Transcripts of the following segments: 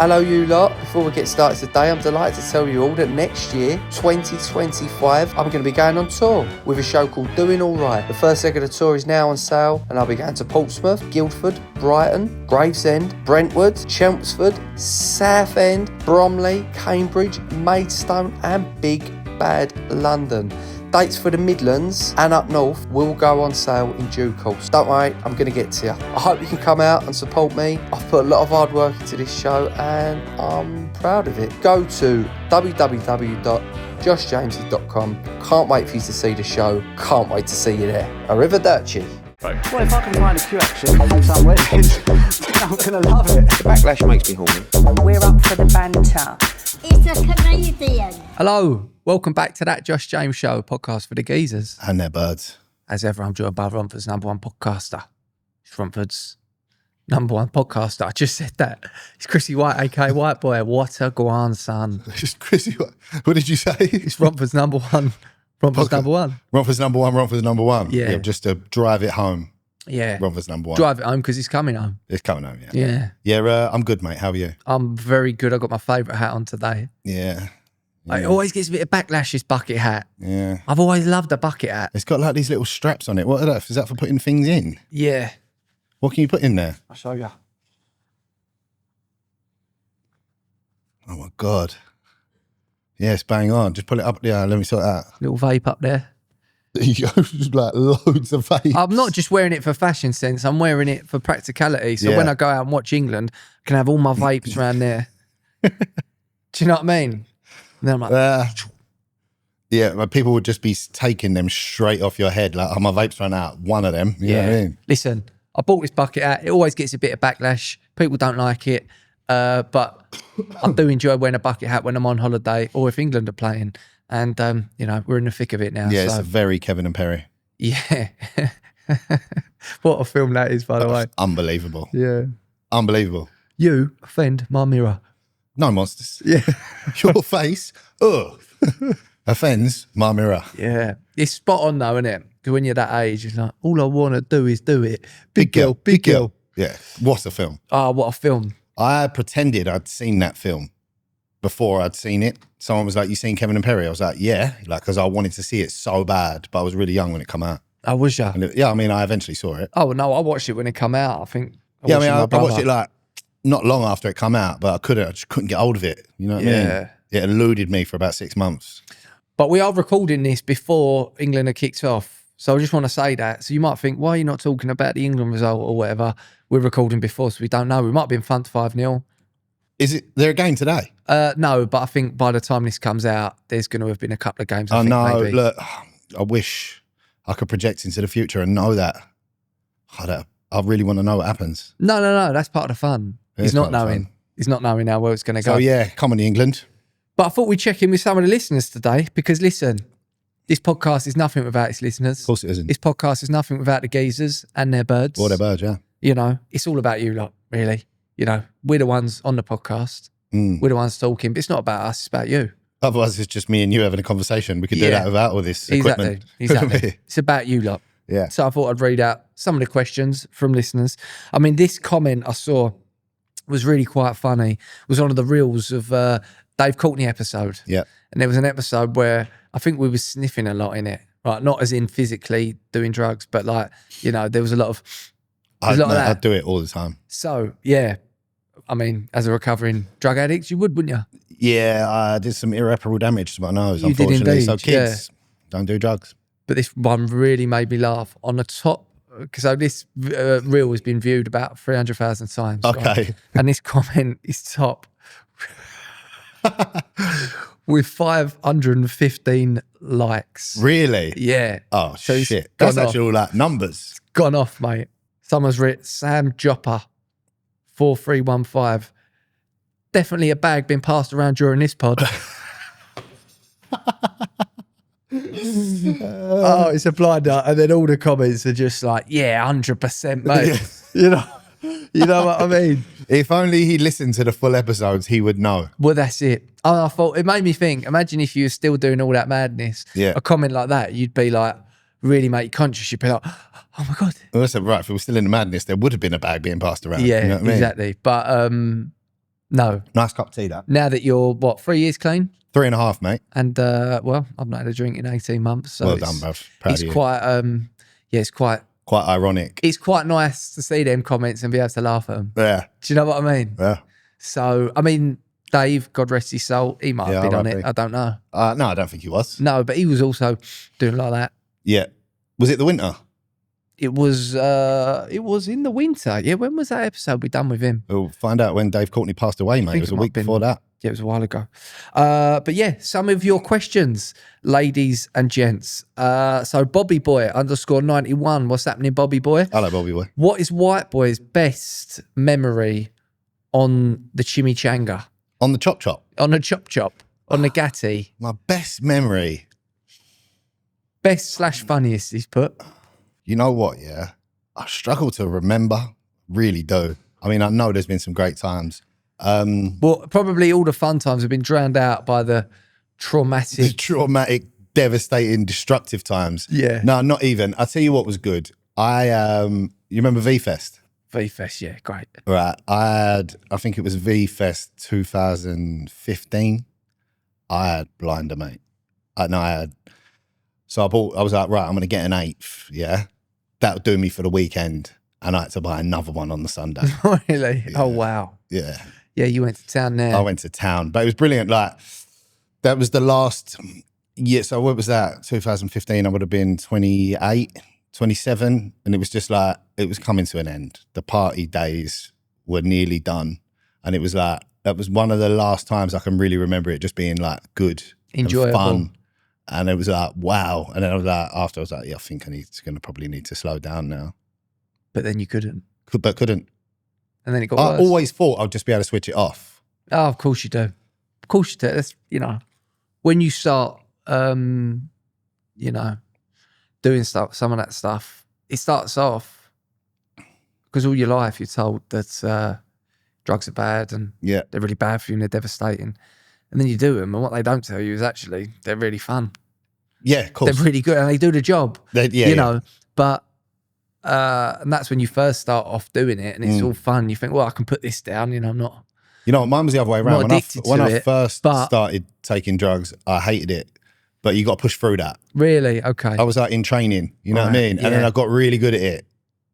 Hello you lot. Before we get started today, I'm delighted to tell you all that next year, 2025, I'm going to be going on tour with a show called Doing Alright. The first leg of the tour is now on sale and I'll be going to Portsmouth, Guildford, Brighton, Gravesend, Brentwood, Chelmsford, Southend, Bromley, Cambridge, Maidstone and Big Bad London. Dates for the Midlands and up north will go on sale in due course. Don't worry, I'm going to get to you. I hope you can come out and support me. I've put a lot of hard work into this show and I'm proud of it. Go to www.joshjamesy.com. Can't wait for you to see the show. Can't wait to see you there. Arrivederci. Well, if I can find a cue action from some weddings, then I'm going to love it. The backlash makes me horny. We're up for the banter. It's a comedian. Hello, welcome back to That Josh James Show, podcast for the geezers. And their birds. As ever, I'm joined by Romford's number one podcaster. It's Romford's number one podcaster. I just said that. It's Chrissy White, aka Whiteboy. What a guan, son. It's Chrissy White. What did you say? It's Romford's number one. Romford's number one. Romford's number one, Romford's number one. Yeah. Just to drive it home. Yeah. Romford's number one. Drive it home because it's coming home. It's coming home, yeah. Yeah. Yeah, I'm good, mate. How are you? I'm very good. I got my favourite hat on today. Yeah. It always gets a bit of backlash, this bucket hat. Yeah. I've always loved a bucket hat. It's got like these little straps on it. What are that? Is that for putting things in? Yeah. What can you put in there? I'll show you. Oh my God. Yes, bang on. Just pull it up. Yeah, let me sort that out. Little vape up there. You go like loads of vapes. I'm not just wearing it for fashion sense. I'm wearing it for practicality. So when I go out and watch England, I can have all my vapes around there. Do you know what I mean? And then I'm like, yeah, but people would just be taking them straight off your head. Like, oh, my vape's run out. One of them. You know what I mean? Listen, I bought this bucket hat. It always gets a bit of backlash. People don't like it. But I do enjoy wearing a bucket hat when I'm on holiday or if England are playing. And, you know, we're in the thick of it now. Yeah, so. it's very Kevin and Perry. Yeah. What a film that is, by the way. Unbelievable. Yeah. Unbelievable. You offend my mirror. No monsters. Yeah. Your face, offends my mirror. Yeah. It's spot on though, isn't it? Because when you're that age, it's like, all I want to do is do it. Big girl, big girl. Yeah. What a film. Oh, what a film. I pretended I'd seen that film before I'd seen it. Someone was like, you seen Kevin and Perry? I was like, yeah. Like, because I wanted to see it so bad, but I was really young when it came out. Oh, was you? And I mean, I eventually saw it. Oh, no, I watched it when it came out, I think. I watched it like not long after it came out, but I just couldn't get hold of it. You know what I mean? It eluded me for about 6 months. But we are recording this before England are kicked off. So I just want to say that. So you might think, why are you not talking about the England result or whatever? We're recording before, so we don't know. We might have been thumped 5-0. Is it there a game today? No, but I think by the time this comes out, there's going to have been a couple of games. I know. Maybe. Look, I wish I could project into the future and know that. I really want to know what happens. No. That's part of the fun. He's not knowing. He's not knowing how well it's going to go. So yeah, come on, England. But I thought we'd check in with some of the listeners today because listen, this podcast is nothing without its listeners. Of course it isn't. This podcast is nothing without the geezers and their birds. Or their birds, yeah. You know, it's all about you lot, really. You know, we're the ones on the podcast. We're the ones talking, but it's not about us, it's about you. Otherwise, it's just me and you having a conversation. We could do that without all this equipment. Exactly. It's about you lot. Yeah. So I thought I'd read out some of the questions from listeners. I mean, this comment I saw was really quite funny. It was one of the reels of Dave Courtney episode. Yeah. And there was an episode where I think we were sniffing a lot in it. Right, not as in physically doing drugs, but like, you know, there was a lot of I'd do it all the time. So, yeah. I mean, as a recovering drug addict, you would, wouldn't you? Yeah, I did some irreparable damage to my nose, You did unfortunately. indeed, So kids, don't do drugs. But this one really made me laugh. On the top, because this reel has been viewed about 300,000 times. Okay. Right? And this comment is top with 515 likes. Really? Yeah. Oh, So shit. That's actually all like numbers. Gone off, mate. Someone's written Sam Jopper 4315. Definitely a bag being passed around during this pod. Oh, it's a blinder. And then all the comments are just like, yeah, 100%, mate. You know what I mean? If only he listened to the full episodes, he would know. Well, that's it. I thought, it made me think, imagine if you were still doing all that madness. Yeah. A comment like that, you'd be like, really make you conscious. You'd be like, oh my God. Well, that's right. If we were still in the madness, there would have been a bag being passed around. Yeah, you know what I mean? exactly. But No. Nice cup of tea, that. Now that you're, 3 years clean? 3.5, mate. And, well, I've not had a drink in 18 months. So Well done, bruv. Proud it's of you. quite, it's quite ironic. It's quite nice to see them comments and be able to laugh at them. Yeah. Do you know what I mean? Yeah. So, I mean, Dave, God rest his soul, he might have been on it. I don't know. No, I don't think he was. No, but he was also doing like that. Yeah. Was it the winter? It was in the winter. Yeah, when was that episode we done with him? We'll find out when Dave Courtney passed away, mate. It was a week before that. Yeah, it was a while ago. But yeah, some of your questions, ladies and gents. So Bobby Boy _91. What's happening, Bobby Boy? Hello, Bobby Boy. What is White Boy's best memory on the chimichanga? On the chop. On the chop. On the gatti. My best memory. Best / funniest, he's put. You know what, yeah? I struggle to remember. Really do. I mean, I know there's been some great times. Well, probably all the fun times have been drowned out by the traumatic. Devastating, destructive times. Yeah. No, not even. I'll tell you what was good. You remember V-Fest? V-Fest, yeah, great. Right. I think it was V-Fest 2015. I had Blinder, mate. So I was like, right, I'm going to get an 8th, yeah? That would do me for the weekend. And I had to buy another one on the Sunday. Really? Yeah. Oh, wow. Yeah. Yeah, you went to town there. I went to town. But it was brilliant. Like, that was the last year. So what was that? 2015, I would have been 28, 27. And it was just like, it was coming to an end. The party days were nearly done. And it was like, that was one of the last times I can really remember it just being like good, enjoyable, and fun. And it was like, wow. And then I was like, after I was like, yeah, I think I'm going to probably need to slow down now. But then you couldn't. But couldn't. And then it got I worse. always thought I'd just be able to switch it off. Oh, of course you do. Of course you do. That's, when you start, doing some of that stuff, it starts off because all your life you're told that drugs are bad and they're really bad for you and they're devastating. And then you do them, and what they don't tell you is actually they're really fun. Yeah, of course. They're really good and they do the job. But and that's when you first start off doing it and it's all fun. You think, well, I can put this down, I'm not. Mine was the other way around. When I first started taking drugs, I hated it. But you got to push through that. Really? Okay. I was like in training, you know what I mean? And then I got really good at it.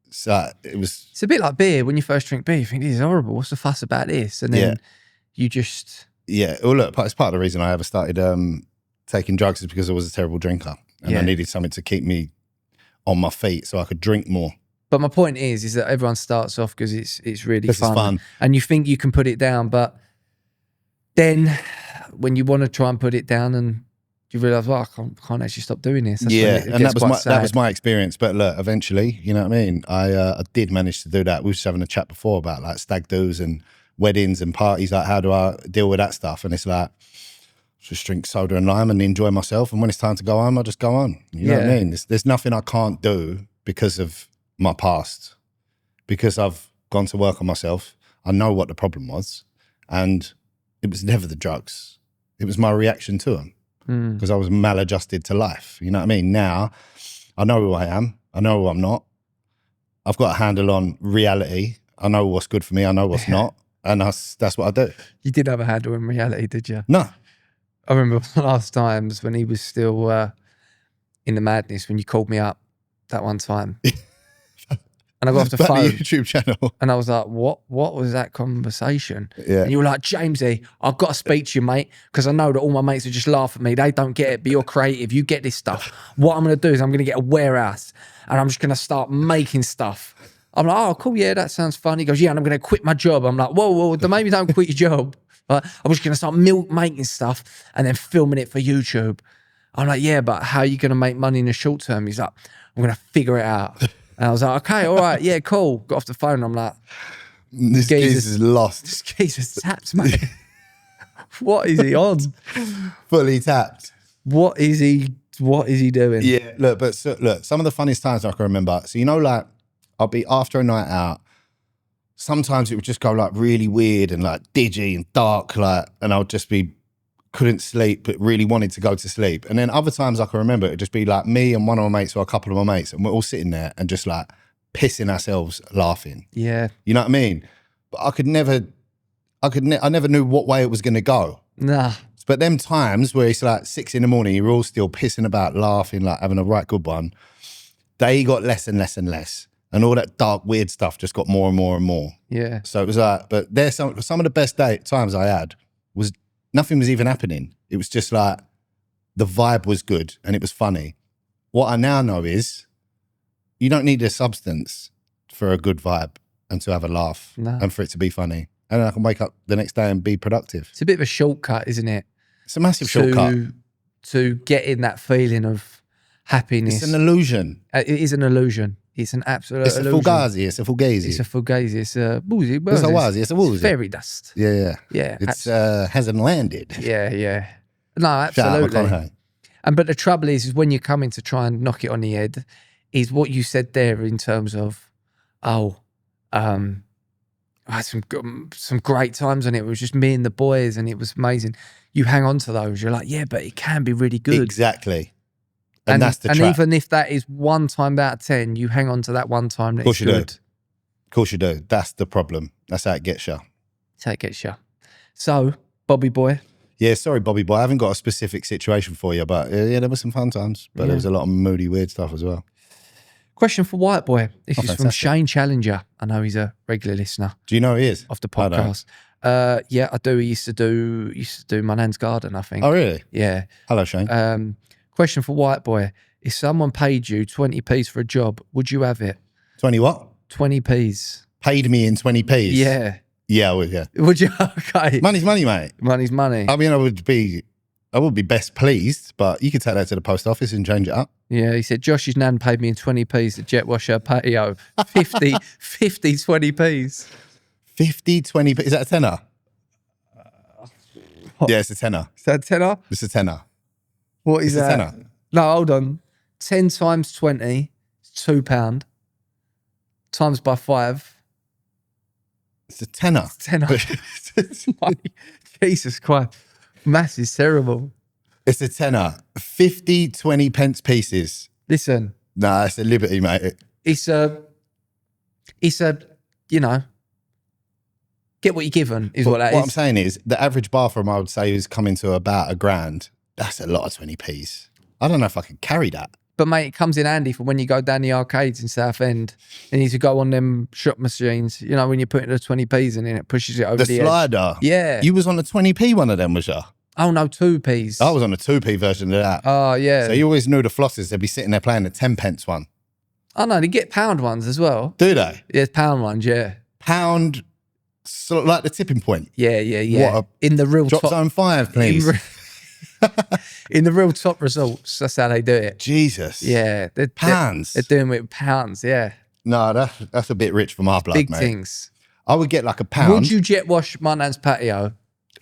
So it's a bit like beer. When you first drink beer, you think, this is horrible. What's the fuss about this? And then you just... Yeah. Well, look, it's part of the reason I ever started taking drugs is because I was a terrible drinker. And I needed something to keep me on my feet so I could drink more. But my point is that everyone starts off because it's really fun. It's fun. And you think you can put it down, but then when you want to try and put it down and you realise, well, I can't actually stop doing this. That's and that was my experience. But look, eventually, you know what I mean? I did manage to do that. We were just having a chat before about like stag do's and weddings and parties. Like, how do I deal with that stuff? And it's like, just drink soda and lime and enjoy myself. And when it's time to go home, I just go on. You know what I mean? There's nothing I can't do because of my past. Because I've gone to work on myself. I know what the problem was. And it was never the drugs. It was my reaction to them. Because I was maladjusted to life. You know what I mean? Now, I know who I am. I know who I'm not. I've got a handle on reality. I know what's good for me. I know what's not. And that's what I do. You did have a handle in reality, did you? No. I remember last times when he was still in the madness, when you called me up that one time. And I got off the phone. The YouTube channel. And I was like, what was that conversation? Yeah. And you were like, Jamesy, I've got to speak to you, mate, because I know that all my mates would just laugh at me. They don't get it, but you're creative. You get this stuff. What I'm going to do is I'm going to get a warehouse and I'm just going to start making stuff. I'm like, oh, cool, yeah, that sounds fun. He goes, yeah, and I'm going to quit my job. I'm like, whoa, maybe don't quit your job. But I'm just going to start making stuff and then filming it for YouTube. I'm like, yeah, but how are you going to make money in the short term? He's like, I'm going to figure it out. And I was like, okay, all right, yeah, cool. Got off the phone. I'm like, this geezer's lost. This geezer's tapped, mate. What is he on? Fully tapped. What is he doing? Yeah, look, some of the funniest times I can remember. So, like, I'll be after a night out. Sometimes it would just go like really weird and like digi and dark, like, and I would just couldn't sleep, but really wanted to go to sleep. And then other times I can remember it'd just be like me and one of my mates or a couple of my mates, and we're all sitting there and just like pissing ourselves laughing. Yeah. You know what I mean? But I could never I never knew what way it was going to go. Nah. But them times where it's like 6 a.m, you're all still pissing about, laughing, like having a right good one, they got less and less and less. And all that dark, weird stuff just got more and more and more. Yeah. So it was like, but there's some of the best times I had was nothing was even happening. It was just like the vibe was good and it was funny. What I now know is you don't need a substance for a good vibe and to have a laugh and for it to be funny. And I can wake up the next day and be productive. It's a bit of a shortcut, isn't it? It's a massive shortcut. To getting that feeling of happiness. It's an illusion. It is an illusion. It's an absolute illusion. It's a fugazi. It's a fugazi. It's a woozy. It's a woozy. Fairy dust. Yeah. Yeah. It's hasn't landed. Yeah. No, absolutely. But the trouble is when you're coming to try and knock it on the head, is what you said there in terms of, I had some great times on it. It was just me and the boys and it was amazing. You hang on to those. You're like, yeah, but it can be really good. Exactly. And that's the trap. And even if that is 1 time out of 10, you hang on to that 1 time that it's good. Of course you do. That's the problem. That's how it gets you. That's how it gets you. So, Bobby boy. Yeah, sorry, Bobby boy. I haven't got a specific situation for you, but yeah, there were some fun times. But there was a lot of moody, weird stuff as well. Question for White Boy. This is fantastic. from Shane Challenger. I know he's a regular listener. Do you know who he is? Of the podcast. Yeah, I do. He used to do My Nan's Garden, I think. Oh, really? Yeah. Hello, Shane. Question for White Boy. If someone paid you 20p's for a job, would you have it? 20 what? 20p's. Paid me in 20p's? Yeah. Yeah, I would, yeah. Would you? Okay. Money's money, mate. Money's money. I mean, I would be best pleased, but you could take that to the post office and change it up. Yeah, he said, Josh's nan paid me in 20p's at Jet Washer patio. 50 20p's. 50, 20p. Is that a tenner? Yeah, it's a tenner. Is that a tenner? It's a tenner. What is It's that? a tenner. No, hold on. 10 times 20 is £2. Times by 5. It's a tenner. Tenner. Money. Jesus Christ. Maths is terrible. It's a tenner. 50, 20 pence pieces. Listen. Nah, it's a liberty, mate. It's a, you know, get what you're given is what that is. What I'm saying is the average bathroom I would say is coming to about £1,000. That's a lot of 20p's. I don't know if I could carry that. But mate, it comes in handy for when you go down the arcades in Southend and you need to go on them shop machines, you know, when you're putting the 20p's in it pushes it over the slider. Edge. Yeah. You was on a 20p one of them, was you? Oh no, 2p's. I was on a 2p version of that. Oh yeah. So you always knew the flossers, they'd be sitting there playing the 10 pence one. Oh no, they get pound ones as well. Do they? Yeah, pound ones, yeah. Pound, so like the tipping point. Yeah. What in the real drop top zone 5, please. In the real top resorts, that's how they do it. Jesus. Yeah. Pounds. They're doing it with pounds, yeah. No, that's a bit rich for my blood, Big mate. things. I would get like a pound. Would you jet wash my nan's patio?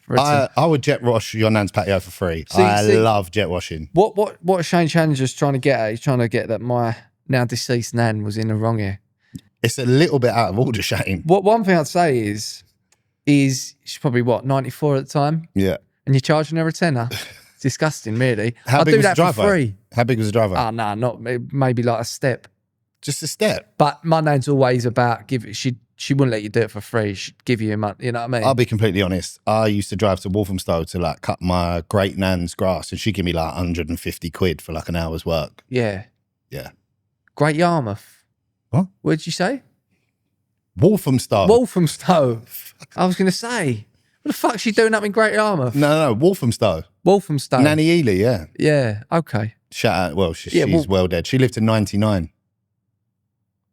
I would jet wash your nan's patio for free. I love jet washing. What Shane Challenger's trying to get at? He's trying to get that my now deceased nan was in the wrong here. It's a little bit out of order, Shane. What one thing I'd say is she's probably 94 at the time. Yeah. And you're charging her a tenner. It's disgusting, really. How I'd big do was that the driveway? for free. How big was the driveway? Oh no, not maybe like a step. Just a step. But my nan's always about she wouldn't let you do it for free. She'd give you a month. You know what I mean? I'll be completely honest. I used to drive to Walthamstow to like cut my great nan's grass, and she'd give me like 150 quid for like an hour's work. Yeah. Yeah. Great Yarmouth. What? What did you say? Walthamstow. Walthamstow. I was going to say, what the fuck's she doing up in Great Yarmouth? No, Walthamstow. Walthamstow. Nanny Ely, yeah. Yeah. Okay. Shout out. Well, she's well dead. She lived to 99.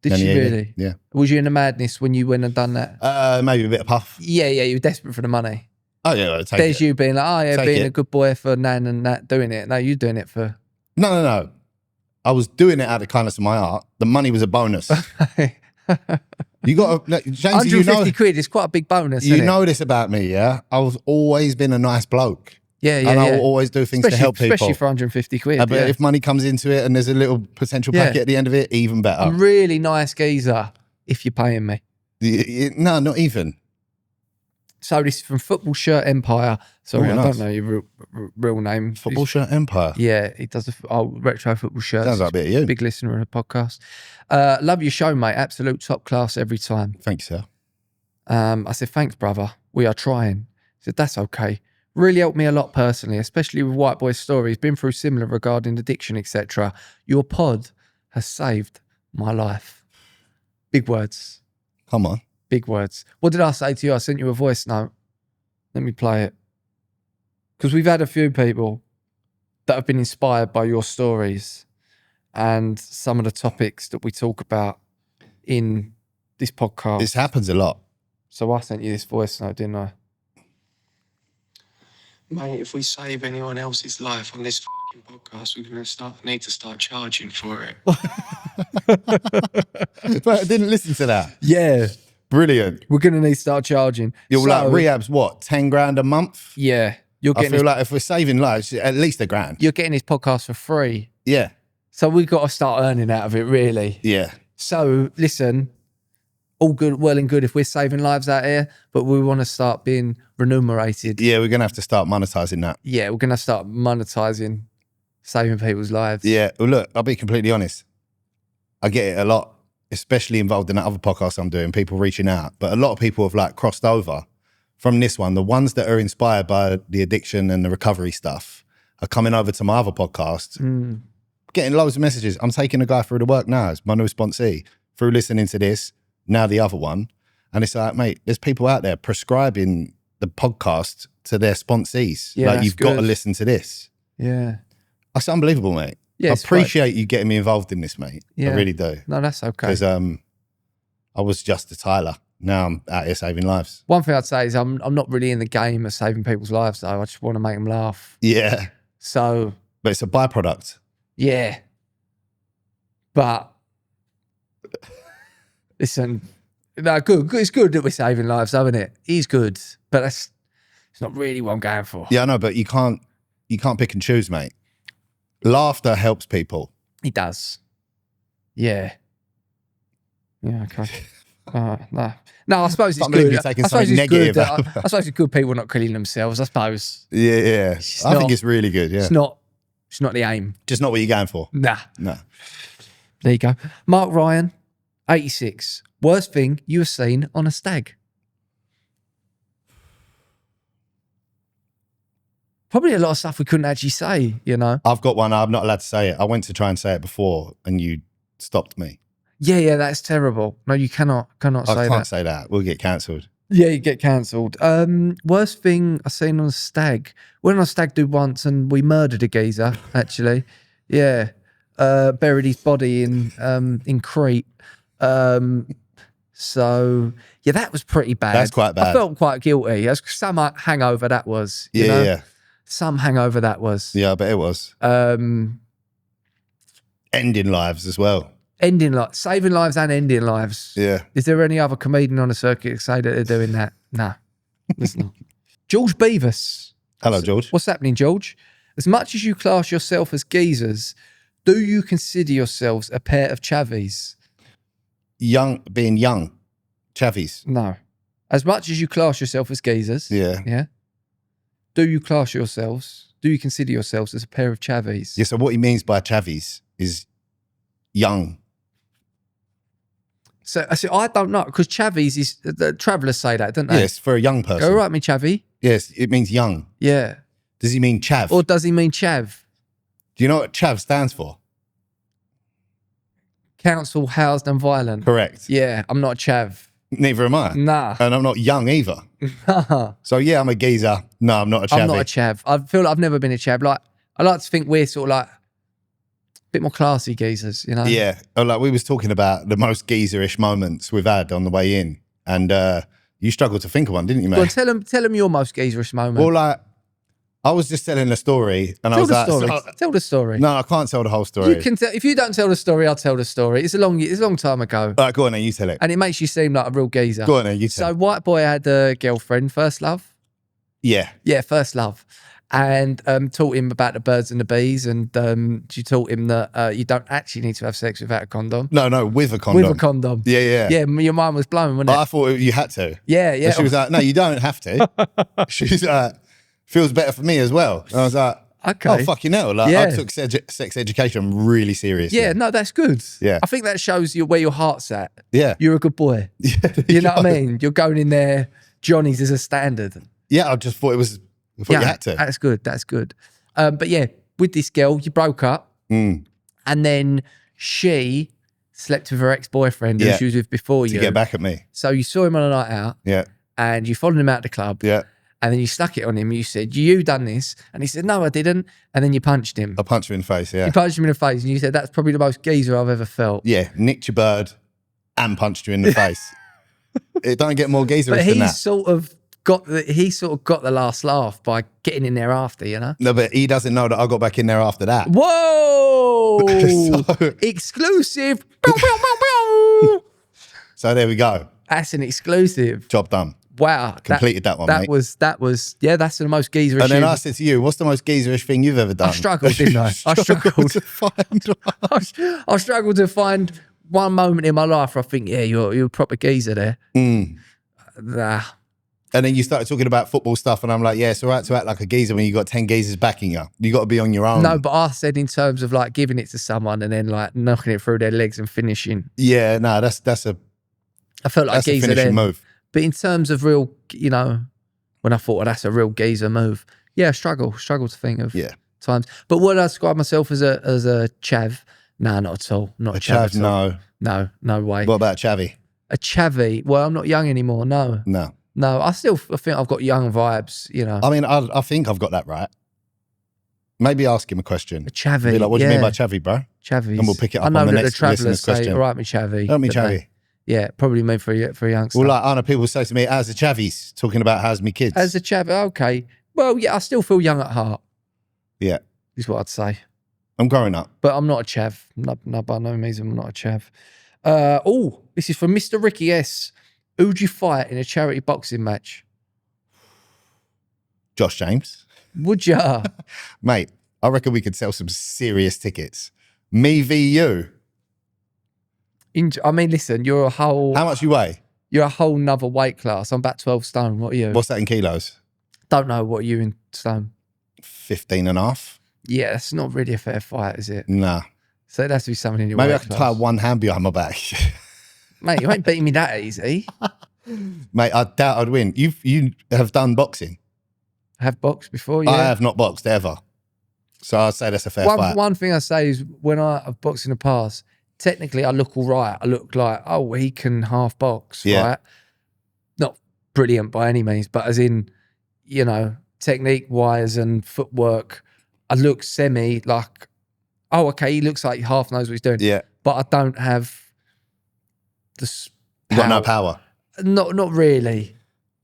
Did Nanny she Ely. really? Yeah. Was you in the madness when you went and done that? Maybe a bit of puff. Yeah. You were desperate for the money. Oh yeah, I'll take There's it. you being like, oh yeah, Take being it. a good boy for Nan and that doing it. No, you doing it for. No. I was doing it out of the kindness of my heart. The money was a bonus. You got to, Jamesy, 150 quid is quite a big bonus. you isn't it? know this about me, yeah? I've always been a nice bloke. Yeah. And I will always do things to help people. Especially for 150 quid. But if money comes into it and there's a little potential packet at the end of it, even better. I'm really nice geezer if you're paying me. No, not even. So this is from Football Shirt Empire. Sorry, Ooh, I nice. don't know your real name. Football Shirt Empire. Yeah, he does retro football shirts. Sounds like a bit of you. Big listener of the podcast. Love your show, mate. Absolute top class every time. Thank you, sir. I said, thanks, brother. We are trying. He said, that's okay. Really helped me a lot personally, especially with Whiteboy's story. He's been through similar regarding addiction, etc. Your pod has saved my life. Big words. Come on. Big words. What did I say to you? I sent you a voice note. Let me play it. Because we've had a few people that have been inspired by your stories and some of the topics that we talk about in this podcast. This happens a lot. So I sent you this voice note, didn't I? Mate, if we save anyone else's life on this fucking podcast, we're going to need to start charging for it. But I didn't listen to that. Yeah. Brilliant. We're going to need to start charging. You're like, rehab's what, 10 grand a month? Yeah. I feel like if we're saving lives, at least £1,000. You're getting this podcast for free. Yeah. So we've got to start earning out of it, really. Yeah. So, listen, all good, well and good if we're saving lives out here, but we want to start being remunerated. Yeah, we're going to have to start monetizing that. Yeah, we're going to start monetizing saving people's lives. Yeah. Well, look, I'll be completely honest. I get it a lot, especially involved in that other podcast I'm doing, people reaching out. But a lot of people have like crossed over from this one. The ones that are inspired by the addiction and the recovery stuff are coming over to my other podcast, getting loads of messages. I'm taking a guy through the work now. It's my new sponsee. Through listening to this, now the other one. And it's like, mate, there's people out there prescribing the podcast to their sponsees. Yeah, like, you've got to listen to this. Yeah. That's unbelievable, mate. Yeah, I appreciate you getting me involved in this, mate. Yeah. I really do. No, that's okay. Because I was just a Tyler. Now I'm out here saving lives. One thing I'd say is I'm not really in the game of saving people's lives, though. I just want to make them laugh. Yeah. So. But it's a byproduct. Yeah. But. Listen. No, good. It's good that we're saving lives, isn't it? It's good. But it's not really what I'm going for. Yeah, I know, but you can't pick and choose, mate. Laughter helps people. It does. Yeah. Yeah, okay. No, I suppose it's good. You're taking I suppose something it's negative good. out of I suppose it's good people not killing themselves, I suppose. Yeah. I think it's really good, yeah. It's not the aim. Just not what you're going for. Nah. No. There you go. Mark Ryan, 86. Worst thing you have seen on a stag? Probably a lot of stuff we couldn't actually say, you know? I've got one. I'm not allowed to say it. I went to try and say it before and you stopped me. Yeah, that's terrible. No, you cannot say that. I can't say that. We'll get cancelled. Yeah, you get cancelled. Worst thing I've seen on a stag. Went on a stag do once and we murdered a geezer, actually. Yeah. Buried his body in Crete. So, yeah, that was pretty bad. That's quite bad. I felt quite guilty. That's some hangover that was. You know? Yeah. Some hangover that was. Yeah, I bet it was. Ending lives as well. Saving lives and ending lives. Yeah. Is there any other comedian on the circuit say that they're doing that? No, there's not. George Beavis. Hello, George. What's happening, George? As much as you class yourself as geezers, do you consider yourselves a pair of Chavis? Being young. Chavis. No. As much as you class yourself as geezers. Yeah. Do you consider yourselves as a pair of Chavis? Yeah, so what he means by Chavis is young. So I don't know, because Chavis is, the travellers say that, don't they? Yes, for a young person. Go right, me Chavy. Yes, it means young. Yeah. Does he mean chav? Or does he mean chav? Do you know what chav stands for? Council Housed and Violent. Correct. Yeah, I'm not a chav. Neither am I. Nah. And I'm not young either. So yeah, I'm a geezer. No, I'm not a chav. I'm not a chav. I feel like I've never been a chav. Like, I like to think we're sort of like a bit more classy geezers, you know? Yeah. Oh, like we was talking about the most geezerish moments we've had on the way in. And you struggled to think of one, didn't you, mate? Go on, tell them your most geezerish moment. Well, like, I was just telling a story and tell the story. No, I can't tell the whole story. You can if you don't tell the story, I'll tell the story. It's a long time ago. All right, go on then, you tell it. And it makes you seem like a real geezer. Go on then, you tell it. So Whiteboy had a girlfriend, first love. Yeah. Yeah, first love. And taught him about the birds and the bees. And she taught him that you don't actually need to have sex without a condom. No, with a condom. With a condom. Yeah. Yeah, your mind was blown, wasn't it? I thought you had to. Yeah. And she was like, no, you don't have to. She was like, feels better for me as well. And I was like, Okay. Oh, fucking hell. Like, Yeah. I took sex education really seriously. Yeah, no, that's good. Yeah. I think that shows you where your heart's at. Yeah. You're a good boy. Yeah, there You know what I go. mean? You're going in there, Johnny's as a standard. Yeah, I just thought you had to. That's good. That's good. But yeah, with this girl, you broke up, and then she slept with her ex-boyfriend who Yeah. she was with before To you. get back at me. So you saw him on a night out, Yeah. and you followed him out the club, Yeah. and then you stuck it on him. You said, "You done this," and he said, "No, I didn't." And then you punched him. I punched him in the face, yeah. You punched him in the face, and you said, "That's probably the most geezer I've ever felt." Yeah, nicked your bird and punched you in the face. It don't get more geezerish But than he that. sort of got the last laugh by getting in there after, you know. No, but he doesn't know that I got back in there after that. Whoa! So- Exclusive. Bow, bow, bow, bow. So there we go. That's an exclusive. Job done. Wow. Completed that one, mate. That was, yeah, that's the most geezerish. And then I said to you, what's the most geezerish thing you've ever done? I struggled, didn't I? I struggled to find one. I struggled to find one moment in my life where I think, yeah, you're a proper geezer there. Nah. And then you started talking about football stuff, and I'm like, yeah, it's all right to act like a geezer when you got 10 geezers backing you. You got to be on your own. No, but I said in terms of like giving it to someone and then like knocking it through their legs and finishing. Yeah, no, that's a I felt like geezer finishing there. move. But in terms of real, you know, when I thought, well, that's a real geezer move. Yeah, struggle to think of times. But would I describe myself as a chav? No, not at all. Not a chav at all. No. No way. What about Chavi? A chavvy? Well, I'm not young anymore. No. I think I've got young vibes. You know, I mean, I think I've got that right. Maybe ask him a question. a chavvy. Be like, what do you mean by Chavi, bro? chavvies? And we'll pick it up I know on the that next the travellers listener's say, question. "All right, me chavvy." Help me, but they- Chavi. Yeah, probably meant for a youngster. Well, like, I know people say to me, how's the Chavis? Talking about how's me kids. As a chavvy, okay. Well, yeah, I still feel young at heart. Yeah. Is what I'd say. I'm growing up. But I'm not a chav. No, by no means, I'm not a chav. This is from Mr. Ricky S. Who'd you fight in a charity boxing match? Josh James. Would ya? Mate, I reckon we could sell some serious tickets. Me v you. I mean, listen, you're How much you weigh? You're a whole nother weight class. I'm about 12 stone. What are you? What's that in kilos? Don't know what are you in stone. 15 and a half. Yeah, it's not really a fair fight, is it? Nah. So it has to be something in your Maybe I weight could class. tie one hand behind my back. Mate, you ain't beating me that easy. Mate, I doubt I'd win. You have done boxing. I have boxed before, yeah. I have not boxed ever. So I'd say that's a fair fight. One thing I say is when I've boxed in the past, technically I look all right. I look like, oh, he can half box, Yeah. right? Not brilliant by any means, but as in, you know, technique-wise and footwork, I look semi like, oh, okay, he looks like he half knows what he's doing. Yeah. But I don't have the You got no power. Not really.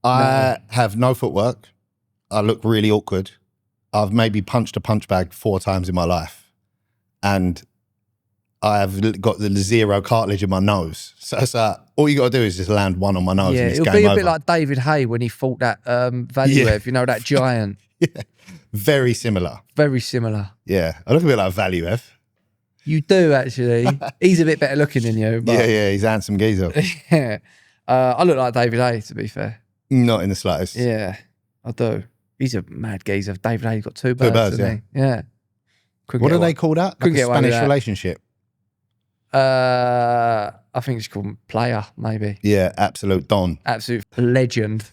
I have no footwork. I look really awkward. I've maybe punched a punch bag 4 times in my life. And I have got the 0 cartilage in my nose. So it's all you got to do is just land one on my nose Yeah, and it's it'll game be a over. bit like David Hay when he fought that Value-Ev, you know, that giant. Yeah. Very similar. Very similar. Yeah. I look a bit like Value-Ev. You do, actually. He's a bit better looking than you. But Yeah, he's a handsome geezer. yeah. I look like David Hay, to be fair. Not in the slightest. Yeah, I do. He's a mad geezer. David Hay's got 2 birds, birds, hasn't he? Yeah. What do they call that? Like Couldn't a get away with Spanish that. relationship. I think it's called Player, maybe. Yeah, absolute Don. Absolute legend.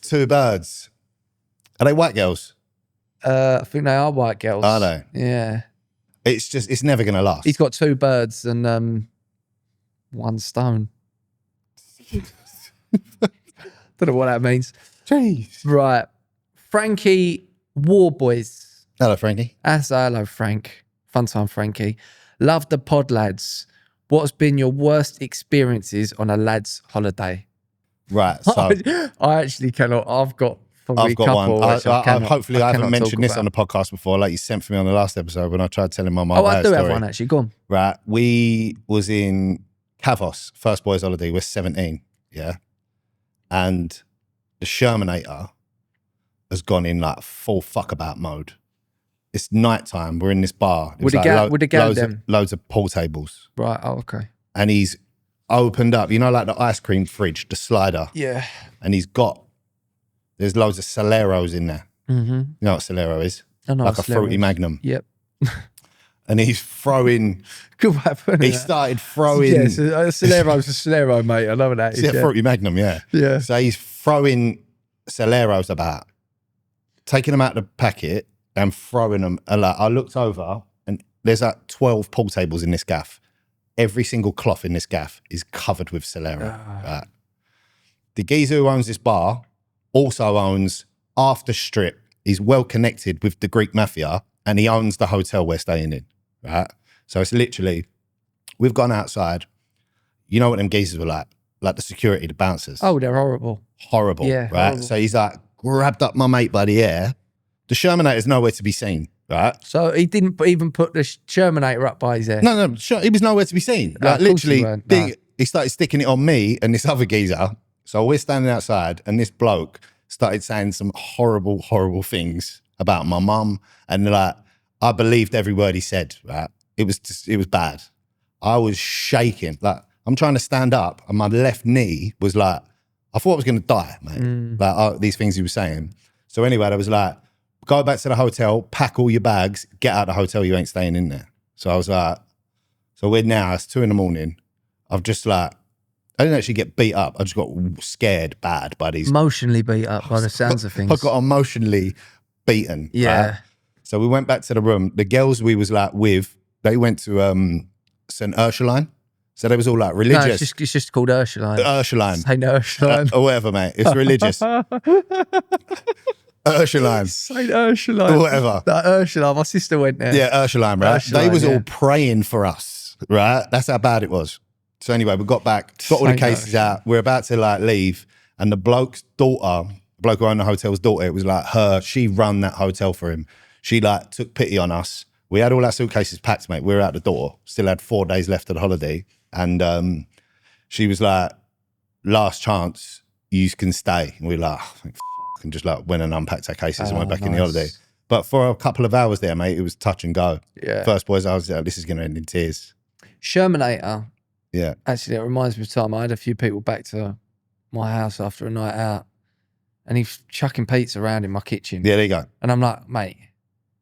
2 birds. Are they white girls? I think they are white girls. Are they? Yeah. It's never going to last. He's got 2 birds and 1 stone. Don't know what that means. Jeez. Right. Frankie Warboys. Hello, Frankie. Hello, Frank. Fun time, Frankie. Love the pod, lads. What's been your worst experiences on a lad's holiday? Right, so I actually cannot. I've got probably I've got a couple. one. which I Hopefully I haven't cannot mentioned talk this about. on the podcast before, like you sent for me on the last episode when I tried telling my mum Oh, I about do a have story. one actually. Go on. Right, we was in Chavis, first boys holiday. We're 17, yeah, and the Shermanator has gone in like full fuck about mode. It's nighttime. We're in this bar. Would the gal them? Loads of pool tables, Right. Oh, okay. and he's opened up. You know, like the ice cream fridge, the slider, Yeah. and there's loads of Soleros in there. You know what Solero is? I know like what a fruity Solero is. Magnum. Yep. And he's throwing. Good weapon. He started throwing. Yeah, Solero's a Solero, mate. I know what that is. Yeah, fruity Magnum, yeah. Yeah. So he's throwing Soleros about, taking them out of the packet and throwing them. I looked over and there's like 12 pool tables in this gaff. Every single cloth in this gaff is covered with Solero. Right? The geezer who owns this bar also owns After Strip. He's well connected with the Greek mafia and he owns the hotel we're staying in. Right? So it's literally, we've gone outside. You know what them geezers were like the security, the bouncers. Oh, they're horrible. Horrible, Yeah, right? horrible. So he's like, grabbed up my mate by the hair. The Shermanator's nowhere to be seen, right? So he didn't even put the Shermanator up by his hair. No, he was nowhere to be seen. No, Like, of course he literally, weren't, no. he started sticking it on me and this other geezer. So we're standing outside and this bloke started saying some horrible, horrible things about my mum. And like, I believed every word he said, right? It was bad. I was shaking. Like, I'm trying to stand up and my left knee was like, I thought I was going to die, mate. Like, these things he was saying. So anyway, I was like, go back to the hotel, pack all your bags, get out of the hotel, you ain't staying in there. So I was like, so we're now, it's 2 a.m. I've just like, I didn't actually get beat up. I just got scared bad by these. Emotionally beat up by the sounds of things. I got emotionally beaten. Yeah. Right? So we went back to the room. The girls we was like with, they went to St. Ursuline. So they was all like religious. No, it's just called Ursuline. Ursuline. Saint Ursuline. Or whatever, mate. It's religious. Ursuline. Saint Ursuline. Or whatever. That Ursuline. My sister went there. Yeah, Ursuline, right? Ursuline, they was yeah. all praying for us, right? That's how bad it was. So anyway, we got back, got all the Saint cases Ursuline. out. We're about to like leave, and the bloke's daughter, the bloke who owned the hotel's daughter, it was like her. She run that hotel for him. She like took pity on us. We had all our suitcases packed, mate. We were out the door. Still had 4 days left of the holiday, and she was like, "Last chance, you can stay." And we were like, oh, and just like went and unpacked our cases and went back in the nice. holiday. But for a couple of hours there, mate, it was touch and go. Yeah. First boys, I was like, this is going to end in tears. Shermanator. Yeah. Actually, it reminds me of time I had a few people back to my house after a night out and he's chucking pizza around in my kitchen. Yeah, there you go. And I'm like, mate,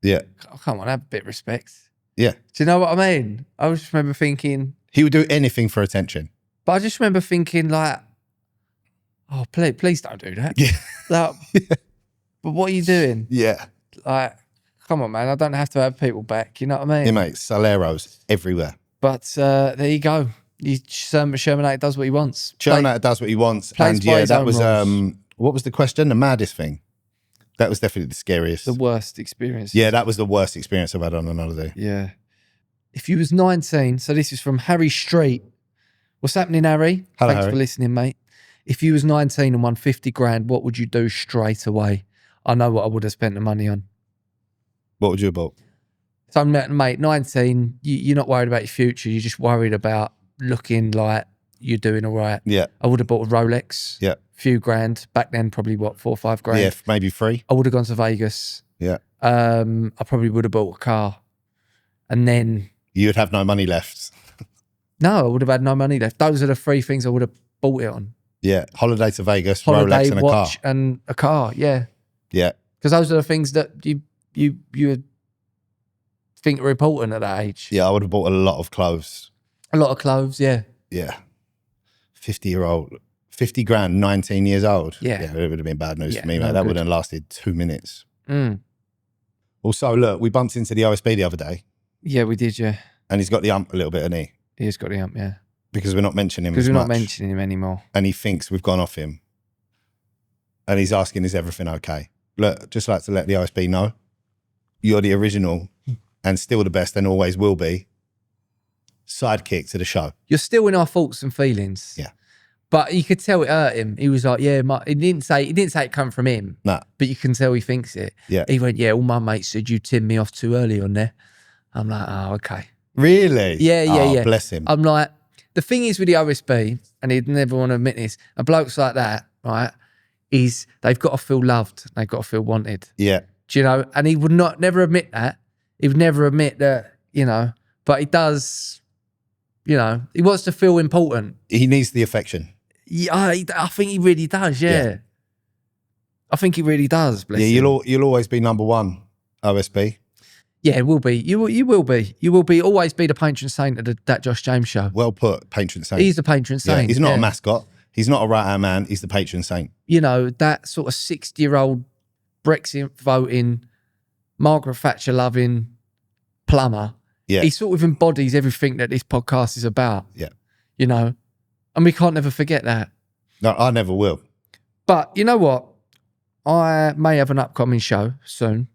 Yeah. come on, have a bit of respect. Yeah. Do you know what I mean? I just remember thinking, He would do anything for attention. but I just remember thinking like, oh, please don't do that. Yeah. Like, but what are you doing? Yeah. Like, come on, man, I don't have to have people back. You know what I mean? Yeah, mate. Soleros everywhere. But there you go. Shermanator does what he wants. Shermanator does what he wants. plays And by yeah, his that own was, rules. what was the question? The maddest thing. That was definitely the scariest. The worst experience. Yeah, that was the worst experience I've had on an holiday. Yeah. If you was 19, so this is from Harry Street. What's happening, Harry? Hello, Thanks Harry. for listening, mate. If you was 19 and won 50 grand, what would you do straight away? I know what I would have spent the money on. What would you have bought? So, mate, 19, you're not worried about your future. You're just worried about looking like you're doing all right. Yeah. I would have bought a Rolex. Yeah. Few grand. Back then, probably what, 4 or 5 grand. Yeah, maybe 3. I would have gone to Vegas. Yeah. I probably would have bought a car. And then, You would have no money left. no, I would have had no money left. Those are the 3 things I would have bought it on. Yeah. Holiday to Vegas, Holiday, Rolex and a car. watch, and a car, yeah. Yeah. Because those are the things that you would think are important at that age. Yeah, I would have bought a lot of clothes. A lot of clothes, yeah. Yeah. 50-year-old. 50 grand, 19 years old. Yeah. It would have been bad news Yeah, for me, no mate. That good. would have lasted 2 minutes. Mm. Also, look, we bumped into the OSB the other day Yeah, we did, yeah. and he's got the ump a little bit, hasn't he? He's got the ump, yeah. Because we're not mentioning him Because as we're not much. mentioning him anymore. And he thinks we've gone off him. And he's asking, is everything okay? Look, just like to let the OSB know, you're the original and still the best and always will be sidekick to the show. You're still in our thoughts and feelings. Yeah. But you could tell it hurt him. He was like, yeah, he didn't say it come from him. Nah. But you can tell he thinks it. Yeah. He went, yeah, all my mates said you tinned me off too early on there. I'm like, oh, okay. Really? Yeah, Oh, yeah. bless him. I'm like, the thing is with the OSB, and he'd never want to admit this, and blokes like that, right, is they've got to feel loved. They've got to feel wanted. Yeah. Do you know? And he would never admit that. He would never admit that, you know, but he does, you know, he wants to feel important. He needs the affection. Yeah, I think he really does, yeah. I think it really does. Bless Yeah, him. you'll always be number one, OSB. Yeah, it will be. You will be. You will be. Always be the patron saint of that Josh James show. Well put, patron saint. He's the patron Yeah, saint. he's not a mascot. He's not a right-hand man. He's the patron saint. You know, that sort of 60-year-old Brexit voting, Margaret Thatcher loving plumber. Yeah. He sort of embodies everything that this podcast is about. Yeah. You know, and we can't never forget that. No, I never will. But you know what? I may have an upcoming show soon.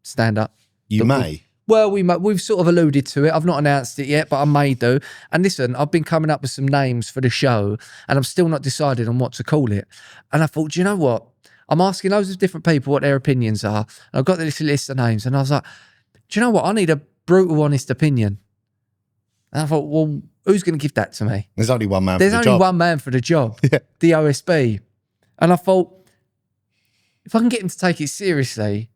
Stand up. You may. Well, we've sort of alluded to it. I've not announced it yet, but I may do. And listen, I've been coming up with some names for the show, and I'm still not decided on what to call it. And I thought, do you know what? I'm asking loads of different people what their opinions are. And I've got this list of names, and I was like, do you know what? I need a brutal, honest opinion. And I thought, well, who's going to give that to me? There's only one man There's for the only job. one man for the job, Yeah. the OSB. And I thought, if I can get him to take it seriously,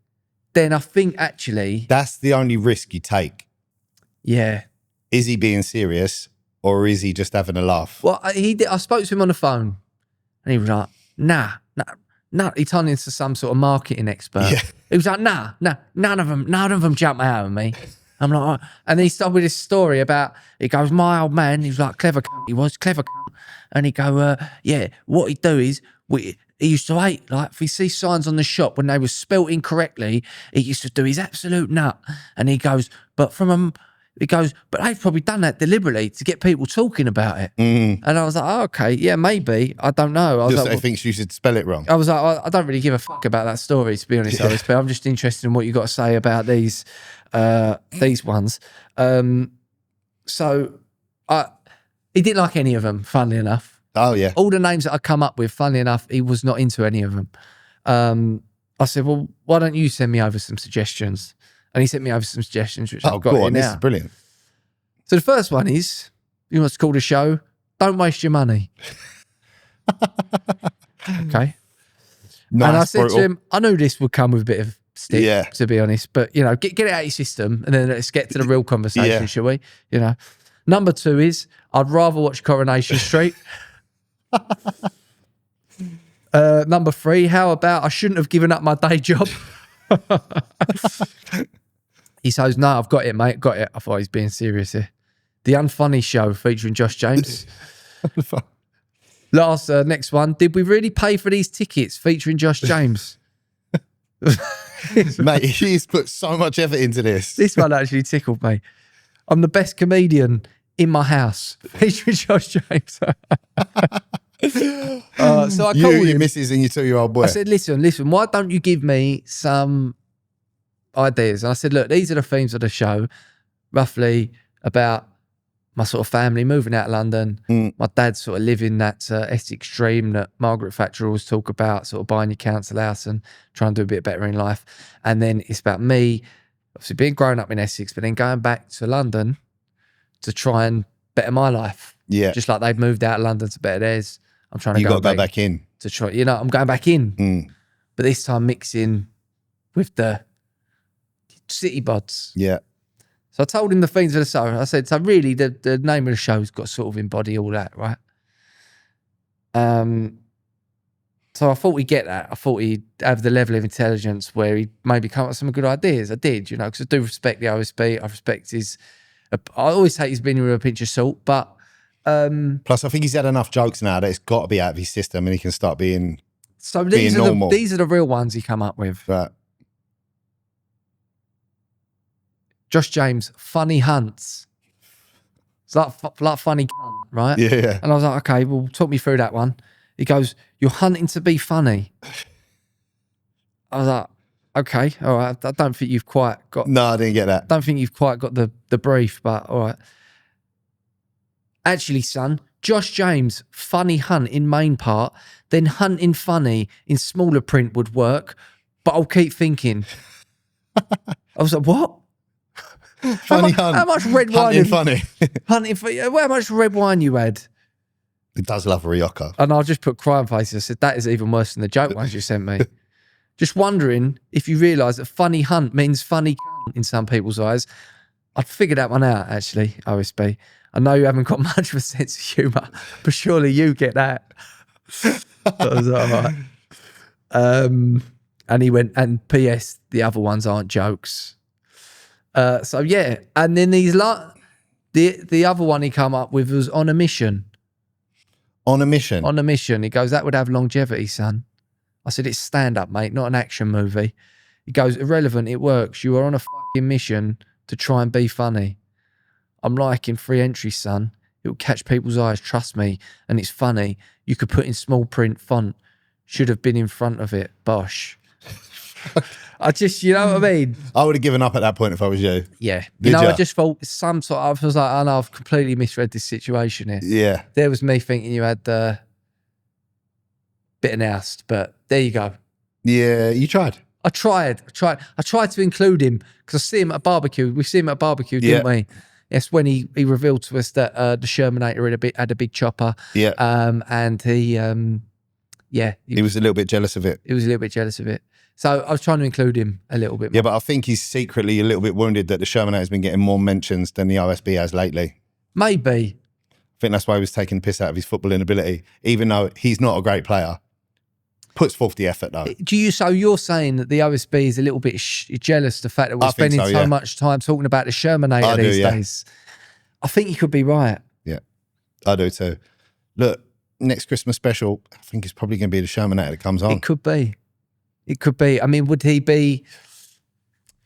then I think actually, That's the only risk you take. yeah. Is he being serious or is he just having a laugh? Well, I spoke to him on the phone, and he was like, nah. He turned into some sort of marketing expert. Yeah. He was like, nah, none of them jump out at me. I'm like, oh. And then he started with this story about, he goes, my old man, he was like, clever cunt, he was clever cunt. And he go, yeah, what he'd do is, he used to hate, like, if he sees signs on the shop when they were spelt incorrectly, he used to do his absolute nut. And he goes, but they've probably done that deliberately to get people talking about it. And I was like, oh, okay, yeah, maybe. I don't know. I was Just like, he thinks you should spell it wrong. I was like, I don't really give a fuck about that story, to be honest, but I'm just interested in what you got to say about these ones. So he didn't like any of them, funnily enough. Oh, yeah. All the names that I come up with, funnily enough, he was not into any of them. I said, well, why don't you send me over some suggestions? And he sent me over some suggestions, which I've got go here on. now. This is brilliant. So the first one is, you want to call the show, Don't Waste Your Money. Okay. Nice, And I said brutal. to him, I knew this would come with a bit of stick, Yeah. to be honest, but, you know, get it out of your system and then let's get to the real conversation, Yeah. shall we? You know. Number 2 is, I'd rather watch Coronation Street. Number 3, how about I shouldn't have given up my day job? He says, no, I've got it, mate, got it. I thought he was being serious here. The Unfunny Show featuring Josh James. Next one, did we really pay for these tickets featuring Josh James? Mate, he's put so much effort into this. This one actually tickled me. I'm the best comedian in my house featuring Josh James. So I You, called your him. missus and your 2-year-old boy. I said, listen, why don't you give me some ideas? And I said, look, these are the themes of the show, roughly about my sort of family moving out of London, my dad sort of living that Essex dream that Margaret Thatcher always talk about, sort of buying your council house and trying to do a bit better in life. And then it's about me, obviously being grown up in Essex, but then going back to London to try and better my life. Yeah. Just like they've moved out of London to better theirs. I'm trying to You go got to go back in. to try, I'm going back in, but this time mixing with the city bods. Yeah. So I told him the themes of the show. I said, so really the name of the show's got to sort of embody all that, right? So I thought he'd get that. I thought he'd have the level of intelligence where he'd maybe come up with some good ideas. I did, because I do respect the OSB. I respect I always take his opinion with a pinch of salt, but Plus, I think he's had enough jokes now that it's got to be out of his system and he can start being so being normal. these are the real ones he come up with. Right. Josh James, funny hunts. It's like funny, right? Yeah. And I was like, okay, well, talk me through that one. He goes, you're hunting to be funny. I was like, okay, all right. I don't think you've quite got. No, I didn't get that. Don't think you've quite got the brief, but all right. Actually, son, Josh James, funny hunt in main part, then hunting funny in smaller print would work, but I'll keep thinking. I was like, what? Funny hunt. How much red wine? Hunting funny. Hunting for how much red wine you had? He does love a Rioja. And I just put crying faces. I said, that is even worse than the joke ones you sent me. Just wondering if you realise that funny hunt means funny in some people's eyes. I'd figured that one out, actually, OSB. I know you haven't got much of a sense of humour, but surely you get that. I was like, all right. And he went, and P.S. the other ones aren't jokes. So yeah, and then the other one he come up with was on a mission. On a mission. On a mission. He goes, that would have longevity, son. I said, it's stand-up, mate, not an action movie. He goes, irrelevant, it works. You are on a fucking mission to try and be funny. I'm liking free entry, son. It will catch people's eyes, trust me. And it's funny. You could put in small print font. Should have been in front of it. Bosh. I just, you know what I mean? I would have given up at that point if I was you. Yeah. Did you know, ya? I just felt some sort of, I was like, oh no, I've completely misread this situation here. Yeah. There was me thinking you had bit announced, but there you go. Yeah, you tried. I tried to include him because I see him at a barbecue. We see him at a barbecue, didn't we? Yes, when he revealed to us that the Shermanator had a big chopper. Yeah. And he was a little bit jealous of it. He was a little bit jealous of it. So I was trying to include him a little bit more. Yeah, but I think he's secretly a little bit wounded that the Shermanator has been getting more mentions than the OSB has lately. Maybe. I think that's why he was taking the piss out of his footballing ability, even though he's not a great player. Puts forth the effort though. So you're saying that the OSB is a little bit jealous of the fact that we're spending so much time talking about the Shermanator these days? I think you could be right. Yeah, I do too. Look, next Christmas special, I think it's probably going to be the Shermanator that comes on. It could be. It could be. I mean, would he be...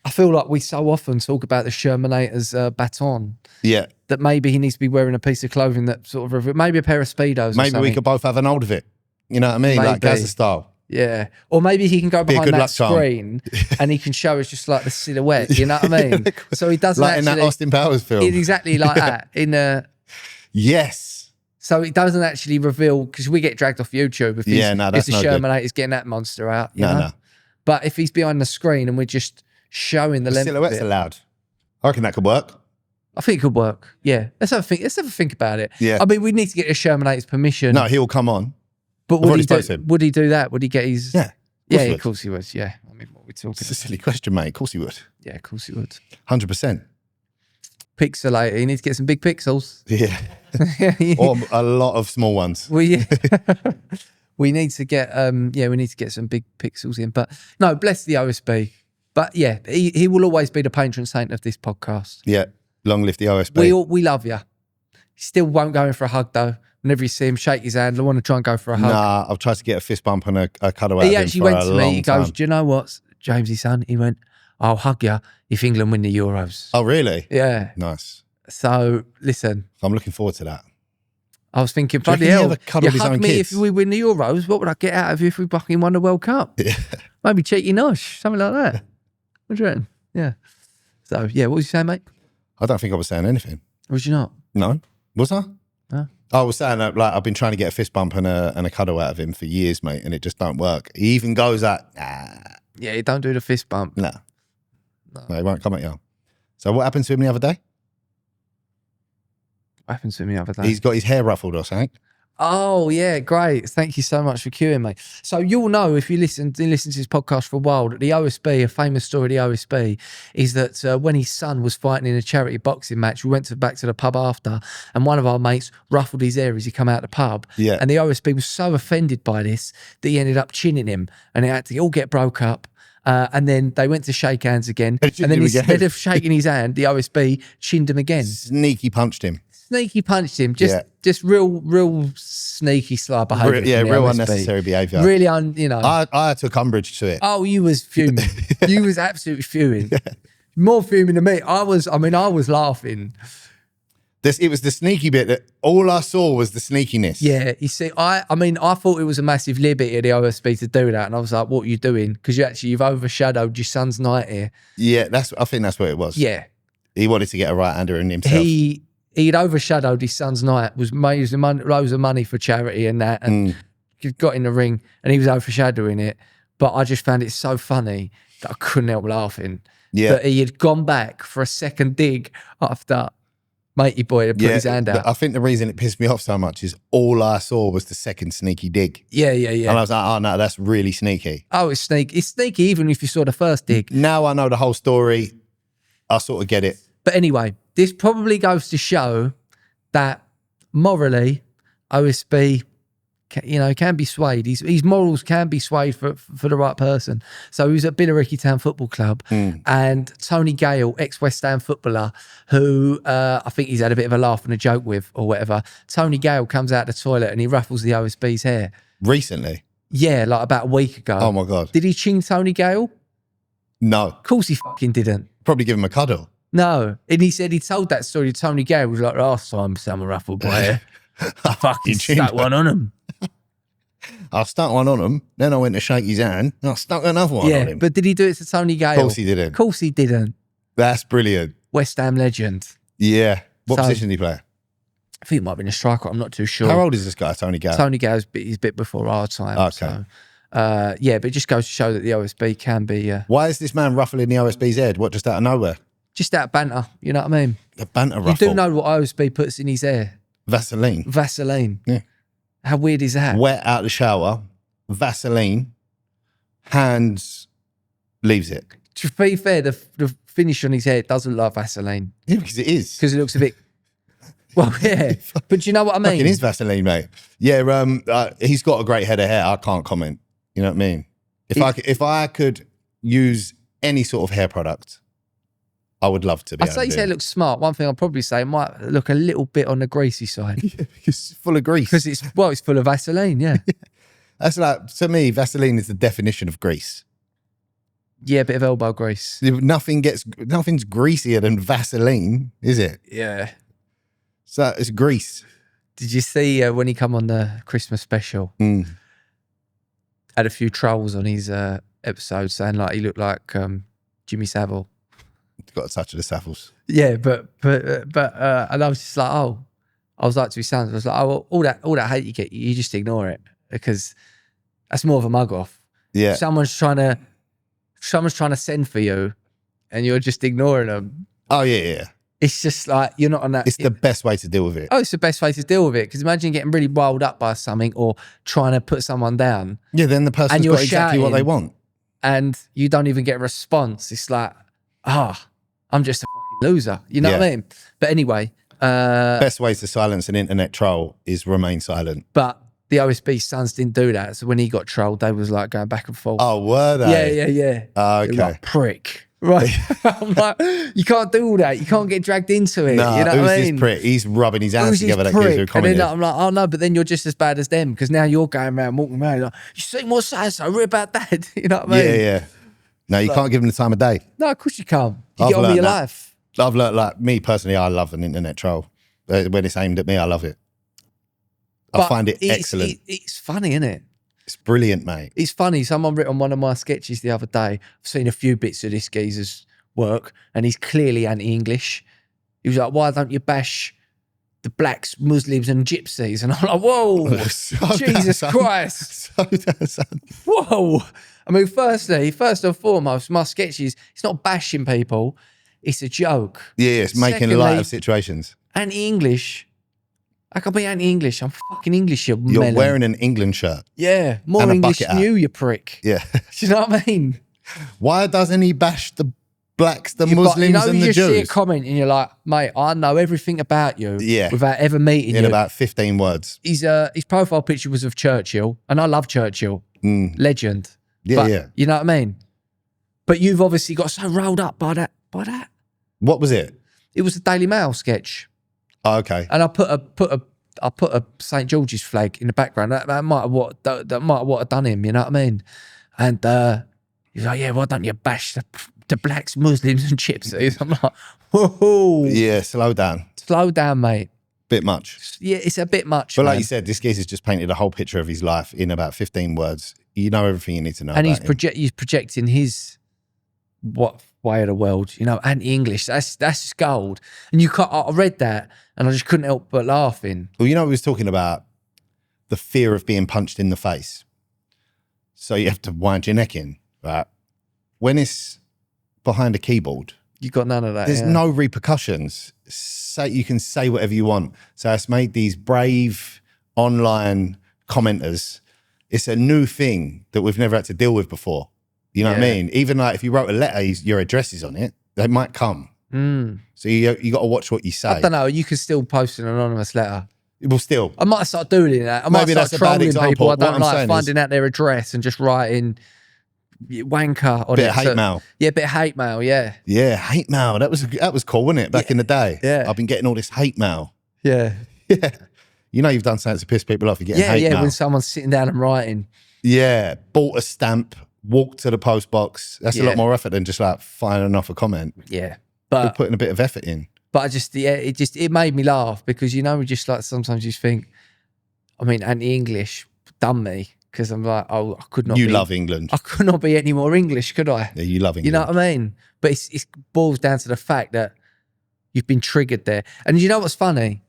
I feel like we so often talk about the Shermanator's baton. Yeah. That maybe he needs to be wearing a piece of clothing that sort of... Maybe a pair of Speedos Maybe we could both have an hold of it. You know what I mean? Maybe. Like Gaza style. Yeah. Or maybe he can go behind that screen and he can show us just like the silhouette. You know what I mean? So he doesn't like in that Austin Powers film. Exactly like that. Yes. So it doesn't actually reveal, because we get dragged off YouTube if the Shermanator's getting that monster out. You know? But if he's behind the screen and we're just showing the length silhouette's of it, allowed. I reckon that could work. I think it could work. Yeah. Let's have a think about it. Yeah. I mean, we need to get the Shermanator's permission. No, he'll come on. But would he do that? Would he get his... Yeah. Of course he would. Yeah. I mean, what we're talking It's a silly question, mate. Of course he would. Yeah, of course he would. 100%. Pixelator. He needs to get some big pixels. Yeah. Or a lot of small ones. We need to get we need to get some big pixels in. But no, bless the OSB. But yeah, he will always be the patron saint of this podcast. Yeah. Long live the OSB. We love you. He still won't go in for a hug though. Whenever you see him, shake his hand. I want to try and go for a hug. Nah, I've tried to get a fist bump and a cuddle out of him. He actually went to me. He goes, time. "Do you know what, Jamesy son?" He went, "I'll hug you if England win the Euros." Oh, really? Yeah. Nice. So listen, I'm looking forward to that. I was thinking, Do you bloody reckon he hell, ever cuddled his hug own me kids? if we win the Euros. What would I get out of you if we fucking won the World Cup? Yeah. Maybe cheeky nosh, something like that. What do you reckon? Yeah. So yeah, what was you saying, mate? I don't think I was saying anything. Was you not? No. Was I? No. I was saying that, like, I've been trying to get a fist bump and a cuddle out of him for years, mate, and it just don't work. He even goes like, Yeah, you don't do the fist bump. No, he won't come at you. So what happened to him the other day? What happened to me the other day? He's got his hair ruffled or something. Oh, yeah, great. Thank you so much for queuing, mate. So you'll know, if you listen to this podcast for a while, that the OSB, a famous story of the OSB, is that when his son was fighting in a charity boxing match, we went back to the pub after, and one of our mates ruffled his hair as he come out of the pub. Yeah. And the OSB was so offended by this that he ended up chinning him, and it had to all get broke up. And then they went to shake hands again. And then instead of shaking his hand, the OSB chinned him again. Sneaky punched him. Sneaky punched him. Just real sneaky sly behaviour. Real unnecessary behaviour. Really, you know. I took umbrage to it. Oh, you was fuming. You was absolutely fuming. More fuming than me. I was laughing. It was the sneaky bit that all I saw was the sneakiness. Yeah, you see, I thought it was a massive liberty of the OSB to do that, and I was like, "What are you doing?" Because you've overshadowed your son's night here. Yeah, I think that's what it was. Yeah, he wanted to get a right-hander in himself. He'd overshadowed his son's night, was raising loads of money for charity and that, and got in the ring, and he was overshadowing it. But I just found it so funny that I couldn't help laughing. Yeah, that he had gone back for a second dig after Matey Boy had put his hand out. I think the reason it pissed me off so much is all I saw was the second sneaky dig. Yeah. And I was like, oh no, that's really sneaky. Oh, it's sneaky. It's sneaky even if you saw the first dig. Now I know the whole story. I sort of get it. But anyway, this probably goes to show that morally, OSB can be swayed. His morals can be swayed for the right person. So he was at Billericay Town Football Club, and Tony Gale, ex-West Ham footballer, who I think he's had a bit of a laugh and a joke with or whatever. Tony Gale comes out the toilet and he ruffles the OSB's hair. Recently? Yeah, like about a week ago. Oh my God. Did he ching Tony Gale? No. Of course he fucking didn't. Probably give him a cuddle. No. And he said he told that story to Tony Gale. He was like, last time someone ruffled my hair, I fucking stuck one on him. I stuck one on him, then I went to shake his hand, and I stuck another one on him. But did he do it to Tony Gale? Of course he didn't. Of course he didn't. That's brilliant. West Ham legend. Yeah. What So- position did he play? I think it might have been a striker. I'm not too sure. How old is this guy, Tony Gale? Tony Gale's he's a bit before our time. Okay. So, but it just goes to show that the OSB can be Why is this man ruffling the OSB's head? What, just out of nowhere? just out of banter. You know what I mean? The banter You ruffle. do know what OSB puts in his hair? Vaseline. Vaseline. Yeah. How weird is that? Wet out the shower, Vaseline, hands, leaves it. To be fair, the finish on his hair doesn't look like Vaseline Yeah, because it is. because it looks a bit. Well, yeah, but do you know what I mean? Fucking is Vaseline, mate. Yeah, he's got a great head of hair. I can't comment. You know what I mean? If I could use any sort of hair product, I would love to be. I'd say his hair looks smart. One thing I'd probably say it might look a little bit on the greasy side because it's full of grease. because it's full of Vaseline. Yeah, That's like, to me, Vaseline is the definition of grease. yeah, a bit of elbow grease. Nothing's greasier than Vaseline, is it? Yeah. So it's grease. Did you see when he come on the Christmas special? Had a few trolls on his episode saying like he looked like Jimmy Savile. Got a touch of the saffles. Yeah, but and I was just like, oh, I was like to his sons, I was like, oh, well, all that hate you get, you just ignore it because that's more of a mug off. Yeah. Someone's trying to send for you, and you're just ignoring them. Oh yeah. It's just like you're not on that. It's the best way to deal with it. Oh, it's the best way to deal with it because imagine getting really wild up by something or trying to put someone down, Yeah, then the person's you're got exactly what they shouting. want. and you don't even get a response. It's like, I'm just a fucking loser. You know what I mean? But anyway. Best way to silence an internet troll is remain silent. But the OSB sons didn't do that. So when he got trolled, they was like going back and forth. Oh, were they? Yeah. Oh, They were okay. like, prick. Right. I'm like, you can't do all that. You can't get dragged into it. No, you know who's what I this mean? prick? He's rubbing his hands Who's together, this that geezer who prick? And then commented. I'm like, oh no, but then you're just as bad as them because now you're going around, walking around like, you seen what so read about that? You know what I mean? Yeah. No, you can't give him the time of day. No, of course you can't. You I've get on with learned your that. life. I've learned, like, me personally, I love an internet troll. When it's aimed at me, I love it. I But find it it's- excellent. It's funny, isn't it? It's brilliant, mate. It's funny. Someone wrote on one of my sketches the other day. I've seen a few bits of this geezer's work, and he's clearly anti-English. He was like, "Why don't you bash the blacks, Muslims, and gypsies?" And I'm like, "Whoa, Jesus Christ, whoa!" I mean, first and foremost, my sketches, it's not bashing people; it's a joke. Yeah, it's making light of situations. Anti-English. I can be anti-English. I'm fucking English, you You're melon. wearing an England shirt. Yeah, more and a English bucket than hat. you prick. Yeah. Do you know what I mean? Why doesn't he bash the blacks, the But, Muslims, and you the just see a Jews? comment and you're like, mate, I know everything about you Yeah. without ever meeting In you. about 15 words. His profile picture was of Churchill, and I love Churchill. Legend. Yeah, But, yeah. You know what I mean? But you've obviously got so rolled up by that. What was it? It was a Daily Mail sketch. Oh, okay. And I put a St. George's flag in the background. That might have what have done him, you know what I mean? And he's like, yeah, why don't you bash the blacks, Muslims, and gypsies? I'm like, whoa. Yeah, slow down. Slow down, mate. Bit much. Yeah, it's a bit much. But like man. you said, this geezer's just painted a whole picture of his life in about 15 words. You know everything you need to know and about him. he's projecting his way of the world, you know, anti-English. That's just gold. And you can't. I read that, and I just couldn't help but laughing. Well, you know, we was talking about the fear of being punched in the face. So you have to wind your neck in, right? When it's behind a keyboard, You got none of that. there's yeah. no repercussions. You can say whatever you want. So it's made these brave online commenters. It's a new thing that we've never had to deal with before. You know what I Yeah. mean? Even like if you wrote a letter, your address is on it. They might come. So you got to watch what you say. I don't know. You could still post an anonymous letter. Well, still. I might start doing that. I might Maybe start that's a bad trolling example. people I What don't I'm like, saying finding is- out their address and just writing wanker on Bit it. of hate mail. Yeah, bit of hate mail, yeah. Yeah, hate mail. That was cool, wasn't it? Back in the day. Yeah. I've been getting all this hate mail. Yeah. Yeah. You know you've done something to piss people off. You're getting hate mail. When someone's sitting down and writing. Yeah. Bought a stamp, walked to the post box. That's a Yeah. lot more effort than just like firing off a comment. Yeah. We're But putting a bit of effort in. I just, it made me laugh because, you know, we just like sometimes you think, I mean, anti-English done me because I'm like, oh, I could not You be. love England. I could not be any more English, could I? Yeah, you love England. You know what I mean? But it boils down to the fact that you've been triggered there. And you know what's funny?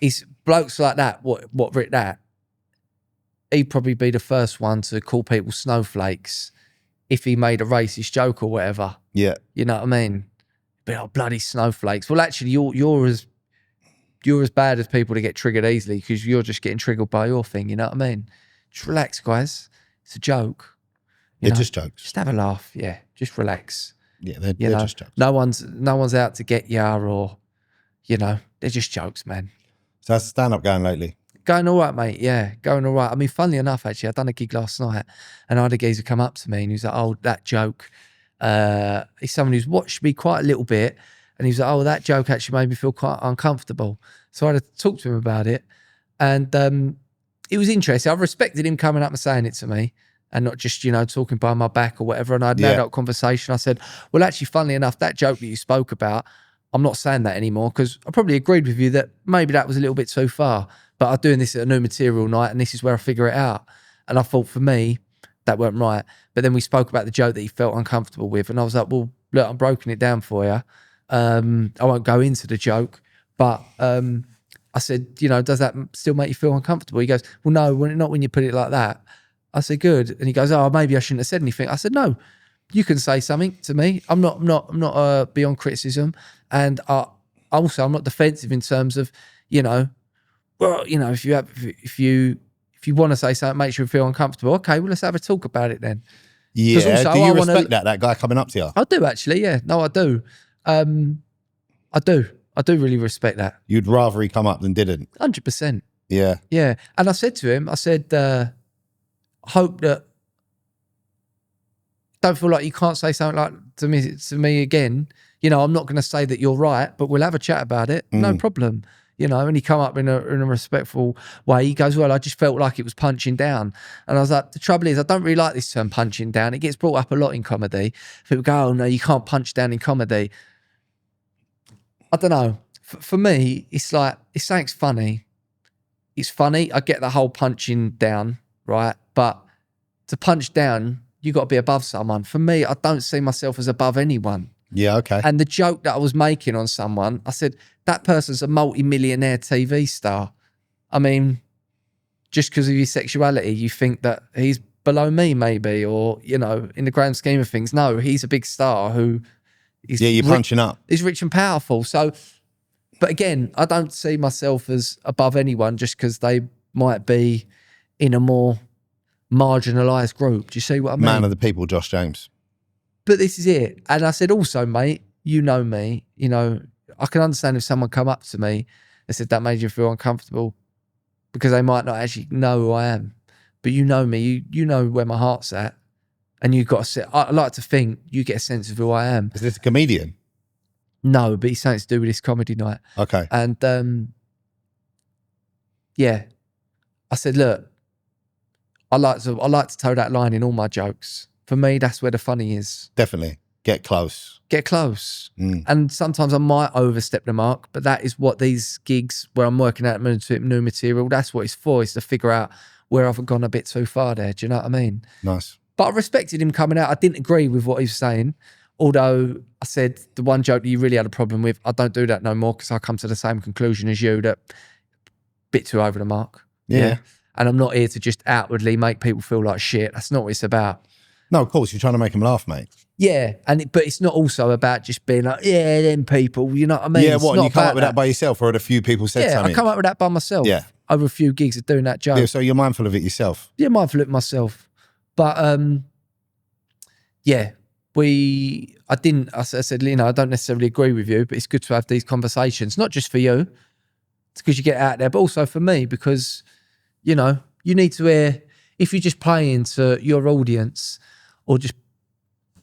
Is blokes like that, what writ that, he'd probably be the first one to call people snowflakes if he made a racist joke or whatever. Yeah. You know what I mean? But oh, bloody snowflakes. Well, actually, you're as bad as people that get triggered easily because you're just getting triggered by your thing. You know what I mean? Just relax, guys. It's a joke. They're just jokes. Just have a laugh. Yeah, just relax. Yeah, they're You know, just jokes. no one's out to get ya, or you know, they're just jokes, man. So how's the stand-up going lately? Going all right, mate. Yeah, going all right. I mean, funnily enough, actually, I'd done a gig last night and I had a geezer come up to me and he was like, oh, that joke. He's someone who's watched me quite a little bit and he was like, oh, that joke actually made me feel quite uncomfortable. So I had to talk to him about it. And it was interesting. I respected him coming up and saying it to me and not just, you know, talking behind my back or whatever. And I'd had that conversation. I said, well, actually, funnily enough, that joke that you spoke about, I'm not saying that anymore because I probably agreed with you that maybe that was a little bit too far. But I'm doing this at a new material night and this is where I figure it out. And I thought for me, that weren't right. But then we spoke about the joke that he felt uncomfortable with. And I was like, well, look, I'm broken it down for you. I won't go into the joke. But I said, you know, does that still make you feel uncomfortable? He goes, well, no, not when you put it like that. I said, good. And he goes, oh, maybe I shouldn't have said anything. I said, no, you can say something to me. I'm not beyond criticism. And I'm not defensive in terms of, you know, well, you know, if you want to say something that makes you feel uncomfortable, okay, well, let's have a talk about it then. Yeah. Also, Do you I respect that guy coming up to you? I do actually, yeah. No, I do. I do really respect that. You'd rather he come up than didn't. 100%. Yeah. Yeah. And I said to him, I said, I hope that don't feel like you can't say something like to me again. You know, I'm not going to say that you're right, but we'll have a chat about it. No problem. You know, and he come up in a respectful way. He goes, well, I just felt like it was punching down. And I was like, the trouble is, I don't really like this term punching down. It gets brought up a lot in comedy. People go, oh no, you can't punch down in comedy. I don't know. For me, it's like, if something's funny, it's funny. I get the whole punching down, right? But to punch down, you got to be above someone. For me, I don't see myself as above anyone. Yeah, okay. And the joke that I was making on someone, I said, that person's a multi-millionaire TV star. I mean, just because of his sexuality, you think that he's below me maybe, or, you know, in the grand scheme of things, no, he's a big star who is you're punching up. He's rich and powerful. So, but again, I don't see myself as above anyone just because they might be in a more marginalised group. Do you see what I mean? Man of the people, Josh James. But this is it. And I said, also, mate, you know me, you know, I can understand if someone come up to me and said that made you feel uncomfortable because they might not actually know who I am. But you know me, you know where my heart's at. And you've got to I like to think you get a sense of who I am. Is this a comedian? No, but it's something to do with this comedy night. Okay. And yeah, I said, look, I like to toe that line in all my jokes. For me, that's where the funny is. Definitely. Get close. Get close. And sometimes I might overstep the mark, but that is what these gigs where I'm working out new material, that's what it's for, is to figure out where I've gone a bit too far there. Do you know what I mean? Nice. But I respected him coming out. I didn't agree with what he was saying. Although I said the one joke that you really had a problem with, I don't do that no more because I come to the same conclusion as you, that bit too over the mark. Yeah. And I'm not here to just outwardly make people feel like shit. That's not what it's about. No, of course, you're trying to make them laugh, mate. Yeah, but it's not also about just being like, yeah, them people, you know what I mean? Yeah, It's what, not and you come about up with that by yourself, or had a few people said Yeah, something? I come up with that by myself. Yeah. Over a few gigs of doing that joke. Yeah, so you're mindful of it yourself. Yeah, mindful of it myself. But yeah, I said, you know, I don't necessarily agree with you, but it's good to have these conversations, not just for you, It's because you get out there, but also for me, because, you know, you need to hear, if you're just playing to your audience or just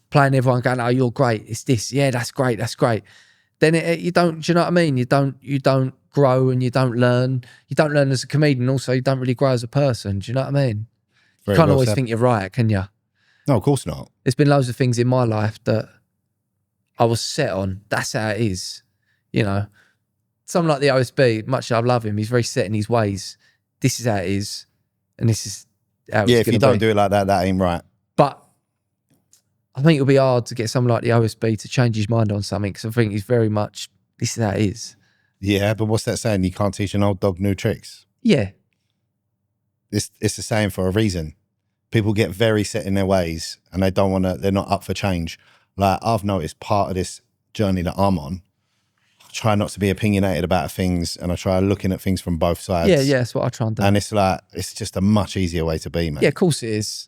playing everyone going, oh, you're great, it's this, yeah, that's great, then you don't, do you know what I mean? You don't grow and you don't learn. You don't learn as a comedian, also you don't really grow as a person, do you know what I mean? You can't always think you're right, can you? No, of course not. There's been loads of things in my life that I was set on. That's how it is, you know. Someone like the OSB, much as I love him, he's very set in his ways. This is how it is, and this is how it's Yeah, if you don't be. do it like that, that ain't right. But I think it'll be hard to get someone like the OSB to change his mind on something, because I think he's very much, this is how it is. Yeah, but what's that saying? You can't teach an old dog new tricks. Yeah. It's the saying for a reason. People get very set in their ways and they don't want to, they're not up for change. Like I've noticed part of this journey that I'm on, I try not to be opinionated about things and I try looking at things from both sides. Yeah, that's what I try and do. And it's like, it's just a much easier way to be, man. Yeah, of course it is.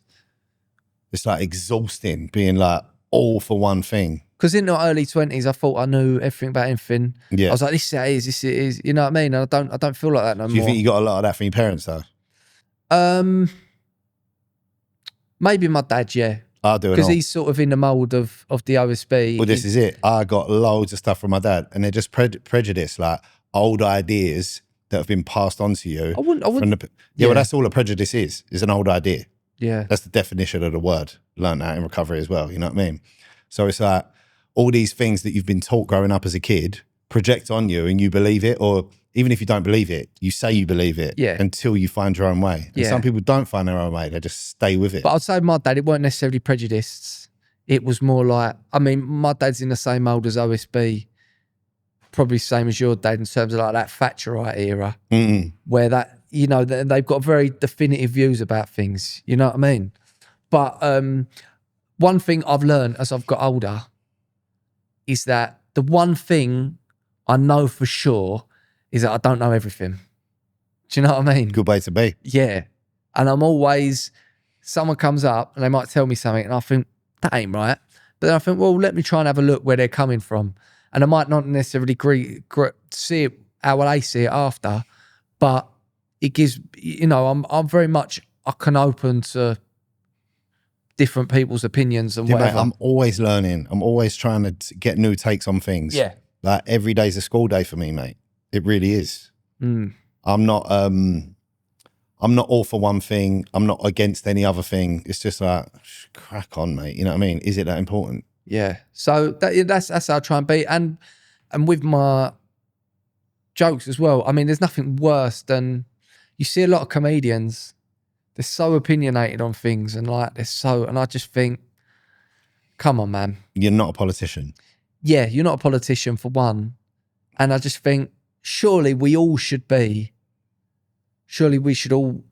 It's like exhausting being like all for one thing. Because in the early 20s, I thought I knew everything about everything. Yeah. I was like, this is how it is, this is, you know what I mean? And I don't feel like that no more. Do you think you got a lot of that from your parents though? Maybe my dad, yeah. I do it Because all. he's sort of in the mould of the OSB. Well, this is it. I got loads of stuff from my dad and they're just prejudice, like old ideas that have been passed on to you. I wouldn't. Yeah, well, that's all a prejudice is an old idea. Yeah. That's the definition of the word. Learned that in recovery as well, you know what I mean? So it's like all these things that you've been taught growing up as a kid project on you and you believe it, or even if you don't believe it, you say you believe it until you find your own way. And some people don't find their own way. They just stay with it. But I'd say my dad, it weren't necessarily prejudiced. It was more like, I mean, my dad's in the same mould as OSB, probably same as your dad in terms of like that Thatcherite era, where that, you know, they've got very definitive views about things, you know what I mean? But one thing I've learned as I've got older is that the one thing I know for sure is that I don't know everything. Do you know what I mean? Good way to be. Yeah. And I'm always, someone comes up and they might tell me something and I think, that ain't right. But then I think, well, let me try and have a look where they're coming from. And I might not necessarily see it how they see it after, but it gives, you know, I'm very much, I can open to different people's opinions and whatever. Mate, I'm always learning. I'm always trying to get new takes on things. Yeah. Like every day's a school day for me, mate. It really is. I'm not all for one thing. I'm not against any other thing. It's just like, crack on, mate. You know what I mean? Is it that important? Yeah. So that's how I try and be. And with my jokes as well, I mean, there's nothing worse than, you see a lot of comedians, they're so opinionated on things and like and I just think, come on, man. You're not a politician. Yeah, you're not a politician for one. And I just think, surely we should all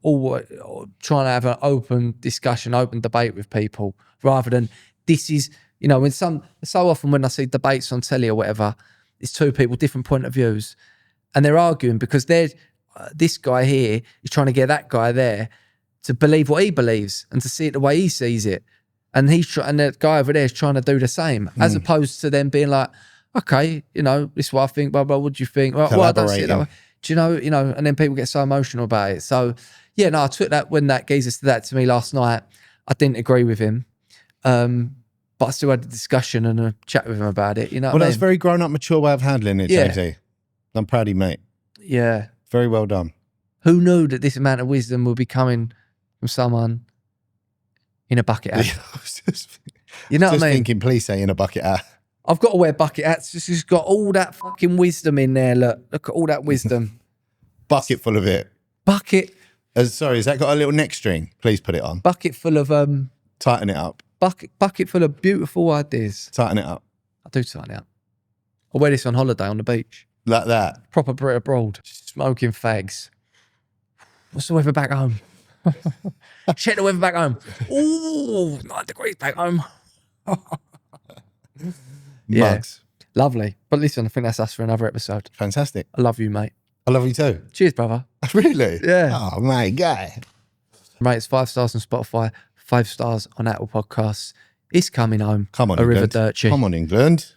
try and have an open discussion, open debate with people, rather than this is, you know, so often when I see debates on telly or whatever, it's two people, different point of views, and they're arguing because this guy here is trying to get that guy there to believe what he believes and to see it the way he sees it. And and the guy over there is trying to do the same, as opposed to them being like, okay, you know, this is what I think, blah, blah, what do you think? Well, I don't see it that way. Do you know, and then people get so emotional about it. So, yeah, no, I took that when that geezer said that to me last night. I didn't agree with him, but I still had a discussion and a chat with him about it, you know what I mean? That's a very grown-up, mature way of handling it, Jamesy. I'm proud of you, mate. Yeah. Very well done. Who knew that this amount of wisdom would be coming from someone in a bucket hat? You know what I mean? Thinking, please say in a bucket hat. I've got to wear bucket hats. It's got all that fucking wisdom in there. Look at all that wisdom. Bucket full of it. Bucket. Sorry, has that got a little neck string? Please put it on. Bucket full of Tighten it up. Bucket full of beautiful ideas. Tighten it up. I do tighten it up. I wear this on holiday on the beach. Like that. Proper Brit abroad. Smoking fags. What's the weather back home? Check the weather back home. Ooh, 9 degrees back home. Yeah. Mugs. Lovely. But listen, I think that's us for another episode. Fantastic. I love you, mate. I love you too. Cheers, brother. Really? Yeah. Oh, my guy. Mate, it's 5 stars on Spotify, 5 stars on Apple Podcasts. It's coming home. Come on, Arrivederci. England. Come on, England.